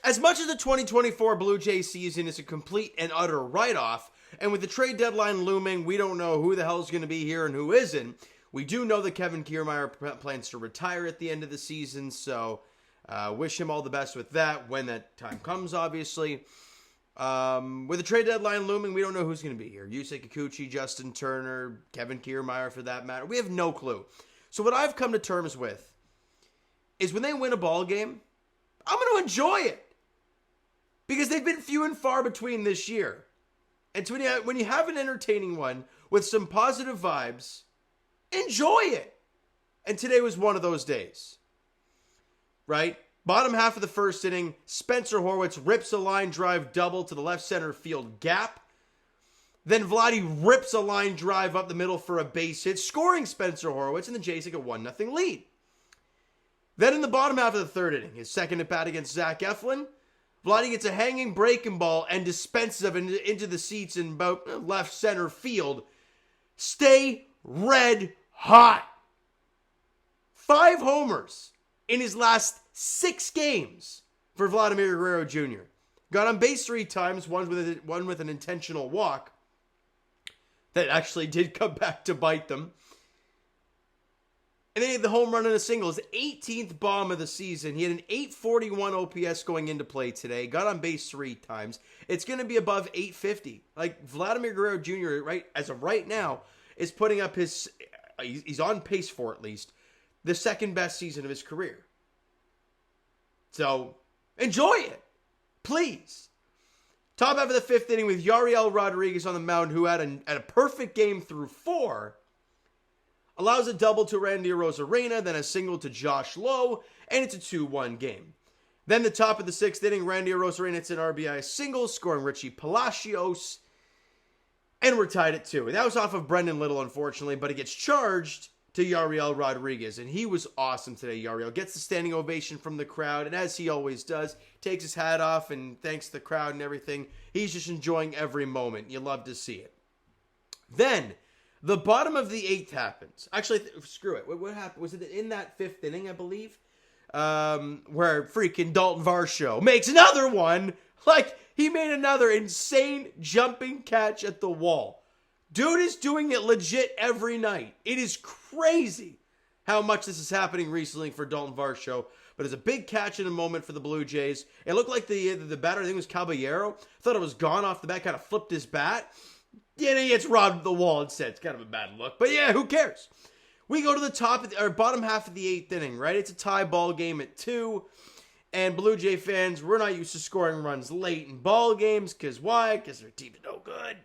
As much as the 2024 Blue Jays season is a complete and utter write-off, and with the trade deadline looming, we don't know who the hell's going to be here and who isn't. We do know that Kevin Kiermaier plans to retire at the end of the season, so wish him all the best with that when that time comes, obviously. With the trade deadline looming, we don't know who's going to be here. Yusei Kikuchi, Justin Turner, Kevin Kiermaier for that matter. We have no clue. So what I've come to terms with is when they win a ball game, I'm going to enjoy it. Because they've been few and far between this year. And so when you have an entertaining one with some positive vibes, enjoy it. And today was one of those days. Right? Bottom half of the first inning, Spencer Horwitz rips a line drive double to the left center field gap. Then Vladdy rips a line drive up the middle for a base hit, scoring Spencer Horwitz, and the Jays take a 1-0 lead. Then in the bottom half of the third inning, his second at bat against Zach Eflin, Vladdy gets a hanging breaking ball and dispenses of it into the seats in about left center field. Stay red hot. 5 homers in his last 6 games for Vladimir Guerrero Jr. Got on base 3 times, one with an intentional walk that actually did come back to bite them. And then he had the home run and a single. His 18th bomb of the season. He had an 841 OPS going into play today. Got on base 3 times. It's going to be above 850. Like, Vladimir Guerrero Jr., right, as of right now, is putting up he's on pace for at least the second best season of his career. So, enjoy it. Please. Top half of the 5th inning with Yariel Rodriguez on the mound, who had a perfect game through 4. Allows a double to Randy Arozarena, then a single to Josh Lowe, and it's a 2-1 game. Then the top of the 6th inning, Randy Arozarena hits an RBI single, scoring Richie Palacios, and we're tied at 2. And that was off of Brendan Little, unfortunately, but it gets charged to Yariel Rodriguez, and he was awesome today. Yariel gets the standing ovation from the crowd, and as he always does, takes his hat off and thanks the crowd and everything. He's just enjoying every moment. You love to see it. Then the bottom of the 8th happens. Actually, screw it. What happened? Was it in that 5th inning, I believe? Where freaking Dalton Varsho makes another one. Like, he made another insane jumping catch at the wall. Dude is doing it legit every night. It is crazy how much this is happening recently for Dalton Varsho. But it's a big catch in a moment for the Blue Jays. It looked like the batter, I think it was Caballero, thought it was gone off the bat, kind of flipped his bat. Yeah, he gets robbed at the wall instead. It's kind of a bad look. But yeah, who cares? We go to the bottom half of the 8th inning, right? It's a tie ball game at 2. And Blue Jay fans, we're not used to scoring runs late in ball games. Because why? Because their team is no good.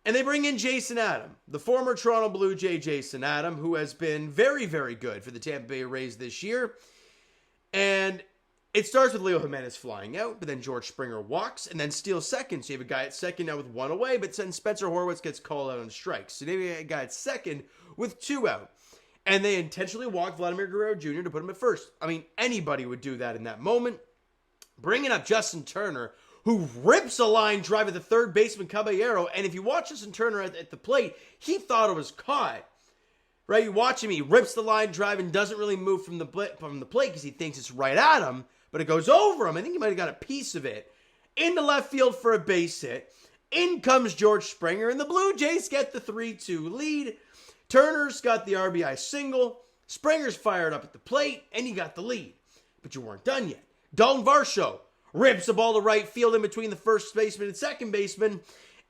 And they bring in Jason Adam, the former Toronto Blue Jay Jason Adam, who has been very, very good for the Tampa Bay Rays this year. And it starts with Leo Jimenez flying out, but then George Springer walks and then steals second. So you have a guy at second now with 1 away, but then Spencer Horwitz gets called out on strikes. So maybe a guy at second with 2 out. And they intentionally walk Vladimir Guerrero Jr. to put him at first. I mean, anybody would do that in that moment. Bringing up Justin Turner, who rips a line drive at the third baseman Caballero. And if you watch Justin Turner at the plate, he thought it was caught. Right? You watch him, he rips the line drive and doesn't really move from the plate because he thinks it's right at him. But it goes over him. I think he might have got a piece of it. Into left field for a base hit. In comes George Springer, and the Blue Jays get the 3-2 lead. Turner's got the RBI single. Springer's fired up at the plate, and he got the lead. But you weren't done yet. Dalton Varsho rips the ball to right field in between the first baseman and second baseman.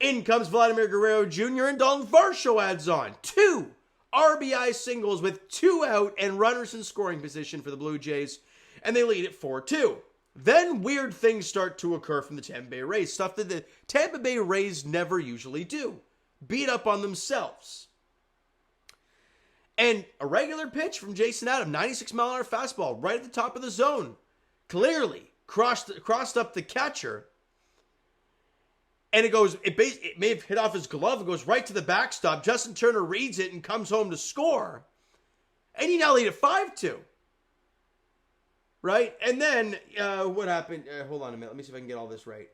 In comes Vladimir Guerrero Jr., and Dalton Varsho adds on 2 RBI singles with 2 out and runners in scoring position for the Blue Jays. And they lead it 4-2. Then weird things start to occur from the Tampa Bay Rays. Stuff that the Tampa Bay Rays never usually do. Beat up on themselves. And a regular pitch from Jason Adam. 96-mile-an-hour fastball right at the top of the zone. Clearly crossed up the catcher. And it may have hit off his glove. It goes right to the backstop. Justin Turner reads it and comes home to score. And you now lead it 5-2. Right? And then, what happened? Hold on a minute. Let me see if I can get all this right.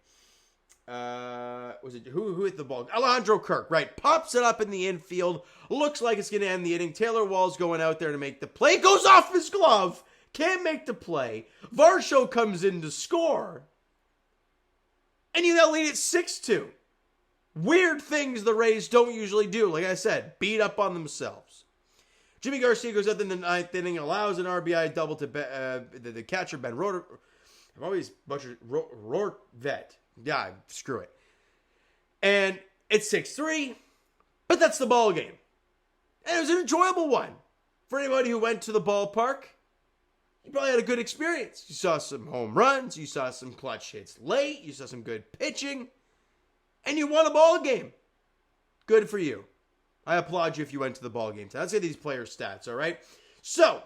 Was it who hit the ball? Alejandro Kirk, right? Pops it up in the infield. Looks like it's going to end the inning. Taylor Wall's going out there to make the play. Goes off his glove. can't make the play. Varsho comes in to score. And you now lead at 6-2. Weird things the Rays don't usually do. Like I said, beat up on themselves. Jimmy Garcia goes out in the 9th inning, allows an RBI double to the catcher, Ben Roder. I've always butchered Rorvet. Yeah, screw it. And it's 6-3, but that's the ball game. And it was an enjoyable one. For anybody who went to the ballpark, you probably had a good experience. You saw some home runs, you saw some clutch hits late, you saw some good pitching, and you won a ball game. Good for you. I applaud you if you went to the ball game. Let's get these players' stats, all right? So,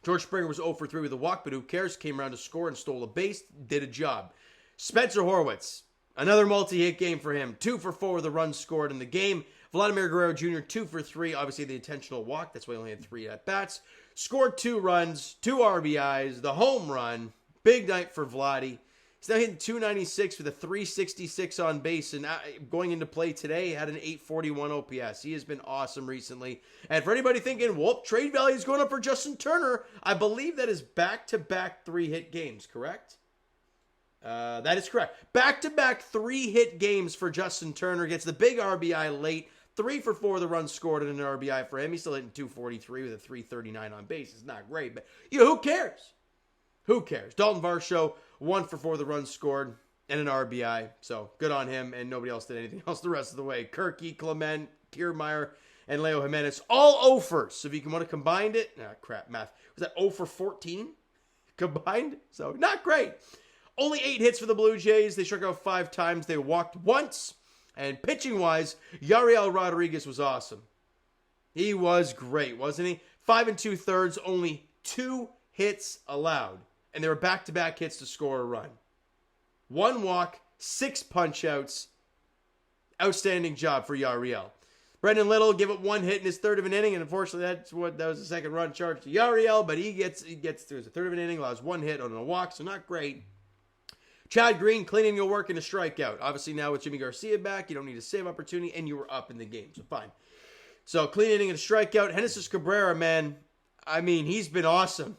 George Springer was 0 for 3 with a walk, but who cares? Came around to score and stole a base, did a job. Spencer Horwitz, another multi-hit game for him. 2 for 4 with a run scored in the game. Vladimir Guerrero Jr., 2 for 3. Obviously, the intentional walk. That's why he only had 3 at-bats. Scored 2 runs, 2 RBIs, the home run. Big night for Vladdy. He's now hitting 296 with a 366 on base, and going into play today, had an 841 OPS. He has been awesome recently. And for anybody thinking, well, trade value is going up for Justin Turner, I believe that is back-to-back 3-hit games, correct? That is correct. Back-to-back 3-hit games for Justin Turner. Gets the big RBI late. 3 for 4 the run scored and an RBI for him. He's still hitting 243 with a 339 on base. It's not great, but who cares? Who cares? Dalton Varsho, 1 for 4 the run scored and an RBI. So good on him, and nobody else did anything else the rest of the way. Kirky, Clement, Kiermaier, and Leo Jimenez, all 0-fers. So if you want to combine it, math. Was that 0 for 14 combined? So not great. Only 8 hits for the Blue Jays. They struck out 5 times. They walked once. And pitching-wise, Yariel Rodriguez was awesome. He was great, wasn't he? 5 2/3, only 2 hits allowed. And they were back-to-back hits to score a run. 1 walk, 6 punch-outs. Outstanding job for Yariel. Brendan Little gave up 1 hit in his third of an inning, and unfortunately that was the second run charged to Yariel, but he gets through his third of an inning, allows 1 hit on a walk, so not great. Chad Green, cleaning your work and a strikeout. Obviously now with Jimmy Garcia back, you don't need a save opportunity, and you were up in the game, so fine. So clean inning and a strikeout. Genesis Cabrera, man, I mean, he's been awesome.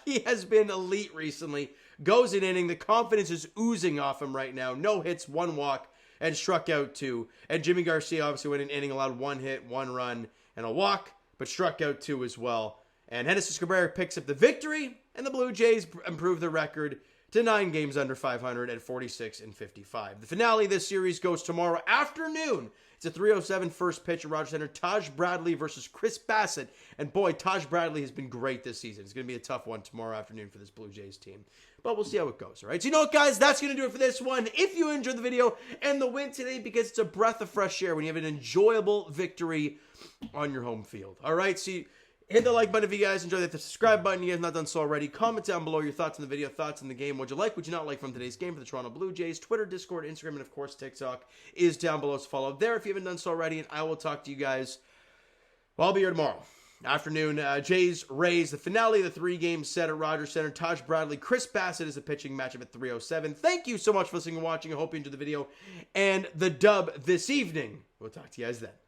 He has been elite recently. Goes an inning. The confidence is oozing off him right now. No hits, 1 walk, and struck out 2. And Jimmy Garcia obviously went an inning, allowed 1 hit, 1 run, and a walk, but struck out 2 as well. And Genesis Cabrera picks up the victory, and the Blue Jays improve their record to 9 games under 500 at 46-55. The finale of this series goes tomorrow afternoon. It's a 3:07 first pitch at Rogers Center. Taj Bradley versus Chris Bassitt. And boy, Taj Bradley has been great this season. It's going to be a tough one tomorrow afternoon for this Blue Jays team. But we'll see how it goes, all right? So you know what, guys? That's going to do it for this one. If you enjoyed the video and the win today, because it's a breath of fresh air when you have an enjoyable victory on your home field. All right? So hit the like button if you guys enjoyed it. The subscribe button if you guys have not done so already. Comment down below your thoughts on the video, thoughts on the game. What'd you like, what'd you not like from today's game for the Toronto Blue Jays? Twitter, Discord, Instagram, and of course TikTok is down below. So follow there if you haven't done so already. And I will talk to you guys. Well, I'll be here tomorrow afternoon. Jays, Rays, the finale of the 3-game set at Rogers Center. Taj Bradley, Chris Bassitt is the pitching matchup at 3:07. Thank you so much for listening and watching. I hope you enjoyed the video and the dub this evening. We'll talk to you guys then.